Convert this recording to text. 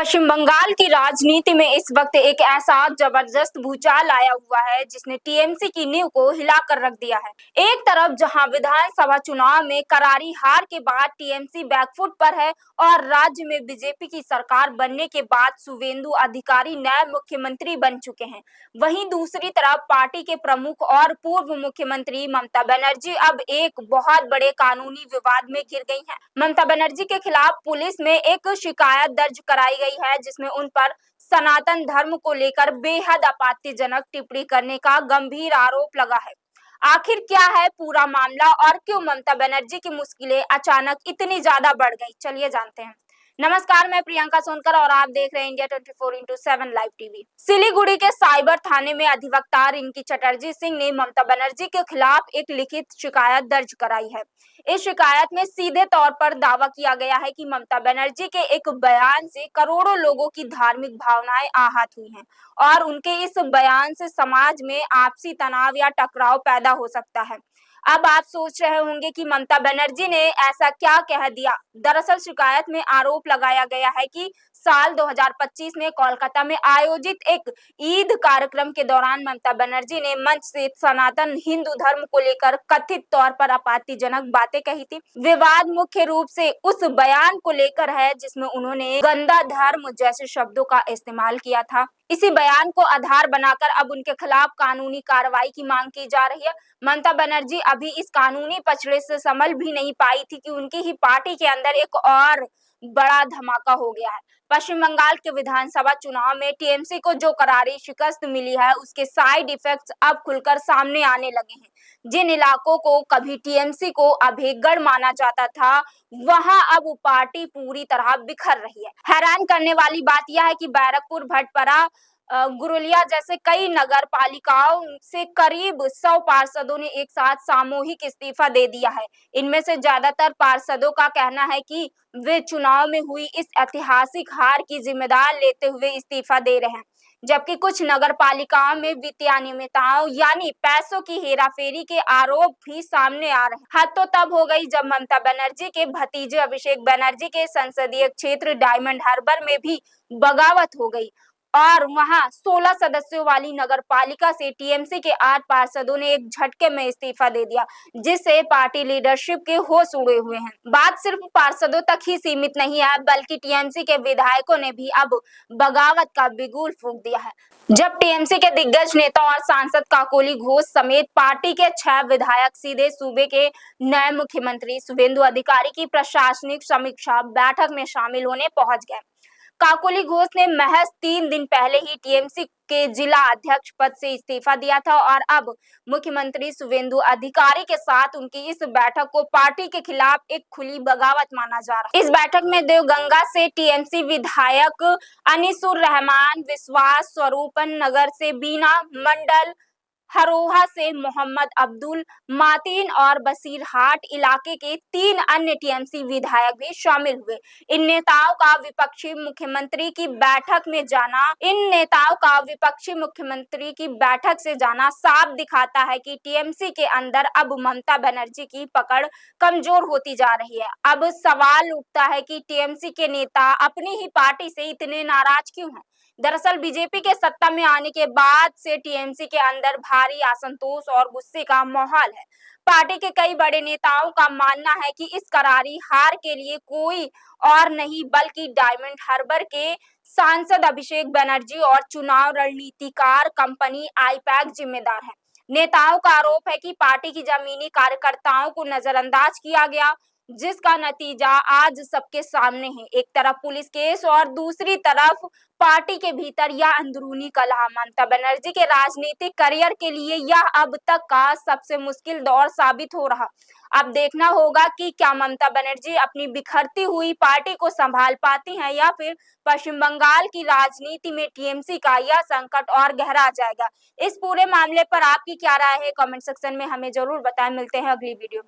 पश्चिम बंगाल की राजनीति में इस वक्त एक ऐसा जबरदस्त भूचाल आया हुआ है जिसने टीएमसी की नींव को हिलाकर रख दिया है। एक तरफ जहां विधानसभा चुनाव में करारी हार के बाद टीएमसी बैकफुट पर है और राज्य में बीजेपी की सरकार बनने के बाद शुवेंदु अधिकारी नए मुख्यमंत्री बन चुके हैं, वहीं दूसरी तरफ पार्टी के प्रमुख और पूर्व मुख्यमंत्री ममता बनर्जी अब एक बहुत बड़े कानूनी विवाद में घिर गई हैं। ममता बनर्जी के खिलाफ पुलिस में एक शिकायत दर्ज कराई गई है जिसमें उन पर सनातन धर्म को लेकर बेहद आपत्तिजनक टिप्पणी करने का गंभीर आरोप लगा है। आखिर क्या है पूरा मामला और क्यों ममता बनर्जी की मुश्किलें अचानक इतनी ज्यादा बढ़ गई, चलिए जानते हैं। नमस्कार, मैं प्रियंका सोनकर और आप देख रहे हैं India 24x7 live TV. Siliguri के साइबर थाने में अधिवक्ता रिंकी चटर्जी सिंह ने ममता बनर्जी के खिलाफ एक लिखित शिकायत दर्ज कराई है। इस शिकायत में सीधे तौर पर दावा किया गया है कि ममता बनर्जी के एक बयान से करोड़ों लोगों की धार्मिक भावनाएं आहत हुई हैं और उनके इस बयान से समाज में आपसी तनाव या टकराव पैदा हो सकता है। अब आप सोच रहे होंगे कि ममता बनर्जी ने ऐसा क्या कह दिया। दरअसल शिकायत में आरोप लगाया गया है कि साल 2025 में कोलकाता में आयोजित एक ईद कार्यक्रम के दौरान ममता बनर्जी ने मंच से सनातन हिंदू धर्म को लेकर कथित तौर पर आपत्तिजनक बातें कही थी। विवाद मुख्य रूप से उस बयान को लेकर है जिसमें उन्होंने गंदा धर्म जैसे शब्दों का इस्तेमाल किया था। इसी बयान को आधार बनाकर अब उनके खिलाफ कानूनी कार्रवाई की मांग की जा रही है। ममता बनर्जी अभी इस कानूनी पचड़े से संभल भी नहीं पाई थी कि उनकी ही पार्टी के अंदर एक और बड़ा धमाका हो गया है। पश्चिम बंगाल के विधानसभा चुनाव में टीएमसी को जो करारी शिकस्त मिली है उसके साइड इफेक्ट्स अब खुलकर सामने आने लगे हैं। जिन इलाकों को कभी टीएमसी को अभेगढ़ माना जाता था, वहां अब पार्टी पूरी तरह बिखर रही है। हैरान करने वाली बात यह है कि बैरकपुर, भटपरा, गुरुलिया जैसे कई नगर पालिकाओं से करीब 100 पार्षदों ने एक साथ सामूहिक इस्तीफा दे दिया है। इनमें से ज्यादातर पार्षदों का कहना है कि वे चुनाव में हुई इस ऐतिहासिक हार की जिम्मेदार लेते हुए इस्तीफा दे रहे हैं, जबकि कुछ नगर पालिकाओं में वित्तीय अनियमितताओं यानी पैसों की हेराफेरी के आरोप भी सामने आ रहे हैं। हद तो तब हो गई जब ममता बनर्जी के भतीजे अभिषेक बनर्जी के संसदीय क्षेत्र डायमंड हार्बर में भी बगावत हो गई और वहां 16 सदस्यों वाली नगर पालिका से टीएमसी के 8 पार्षदों ने एक झटके में इस्तीफा दे दिया, जिससे पार्टी लीडरशिप के होश उड़े हुए हैं। बात सिर्फ पार्षदों तक ही सीमित नहीं है, बल्कि टीएमसी के विधायकों ने भी अब बगावत का बिगुल फूंक दिया है। जब टीएमसी के दिग्गज नेता और सांसद काकोली घोष समेत पार्टी के 6 विधायक सीधे सूबे के नए मुख्यमंत्री शुवेंदु अधिकारी की प्रशासनिक समीक्षा बैठक में शामिल होने पहुंच गए। काकोली घोष ने महज 3 दिन पहले ही टीएमसी के जिला अध्यक्ष पद से इस्तीफा दिया था और अब मुख्यमंत्री शुवेंदु अधिकारी के साथ उनकी इस बैठक को पार्टी के खिलाफ एक खुली बगावत माना जा रहा है। इस बैठक में देवगंगा से टीएमसी विधायक अनीसुर रहमान, विश्वास स्वरूपन नगर से बीना मंडल, हरोहा से मोहम्मद अब्दुल मातीन और बसीरहाट इलाके के 3 अन्य टीएमसी विधायक भी शामिल हुए। इन नेताओं का विपक्षी मुख्यमंत्री की बैठक से जाना साफ दिखाता है कि टीएमसी के अंदर अब ममता बनर्जी की पकड़ कमजोर होती जा रही है। अब सवाल उठता है कि टीएमसी के नेता अपनी ही पार्टी से इतने नाराज क्यों हैं। दरअसल बीजेपी के सत्ता में आने के बाद से टीएमसी के अंदर भारी असंतोष और गुस्से का माहौल है। पार्टी के कई बड़े नेताओं का मानना है कि इस करारी हार के लिए कोई और नहीं बल्कि डायमंड हार्बर के सांसद अभिषेक बनर्जी और चुनाव रणनीतिकार कंपनी आईपैक जिम्मेदार है। नेताओं का आरोप है कि पार्टी की जमीनी कार्यकर्ताओं को नजरअंदाज किया गया, जिसका नतीजा आज सबके सामने है। एक तरफ पुलिस केस और दूसरी तरफ पार्टी के भीतर या अंदरूनी कलह। ममता बनर्जी के राजनीतिक करियर के लिए यह अब तक का सबसे मुश्किल दौर साबित हो रहा। अब देखना होगा कि क्या ममता बनर्जी अपनी बिखरती हुई पार्टी को संभाल पाती हैं या फिर पश्चिम बंगाल की राजनीति में टीएमसी का यह संकट और गहरा जाएगा। इस पूरे मामले पर आपकी क्या राय है, कमेंट सेक्शन में हमें जरूर बताएं। मिलते हैं अगली वीडियो में।